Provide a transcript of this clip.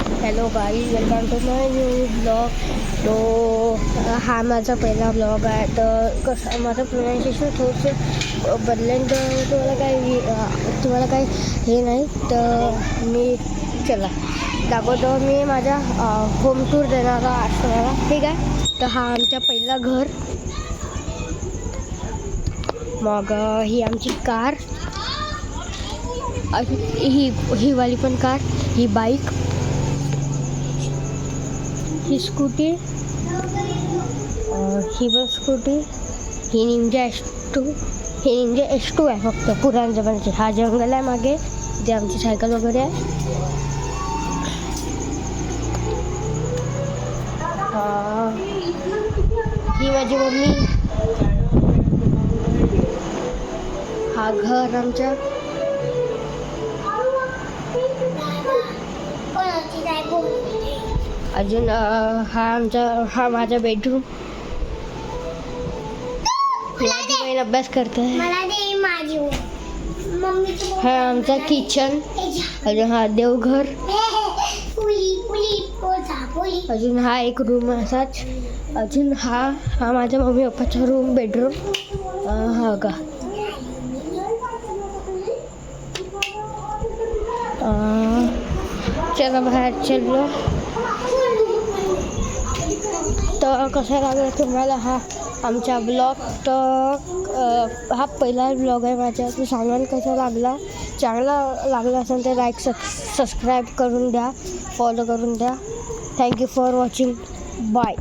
Hello guys, welcome to my new blog. तो हा माझा पहिला ब्लॉग आहे. तर कसं माझं प्रोनाऊन्सिएशन थोडंसं बदलेन, तर तुम्हाला काही हे नाही. तर मी चला दाखवतो. मी माझा होम टूर देणार आज तुम्हाला, ठीक आहे. तर हा आमचा पहिला घर, मग ही आमची कार, ही वाली पण कार, ही बाईक, ही स्कूटी, ही पण स्कूटी, ही निंजा S2 आहे फक्त पुराण जमान्याची. हा जंगल आहे मागे, जे आमची सायकल वगैरे आहे. ही माझी मम्मी. हा घर आमच्या. अजून हा माझा बेडरूम. माझी बहीण अभ्यास करते. हा आमचा किचन. अजून हा देवघर. अजून हा एक रूम असाच. अजून हा माझ्या मम्मी पप्पाचा रूम, बेडरूम. हा का चला बाहेर चललो. तर कसा लागला तुम्हाला हा आमचा ब्लॉग? तर हा पहिला ब्लॉग आहे माझा. तो सांगा कसा लागला. चांगला लागला असेल तर लाईक सबस्क्राईब करून द्या, फॉलो करून द्या. Thank you for watching. बाय.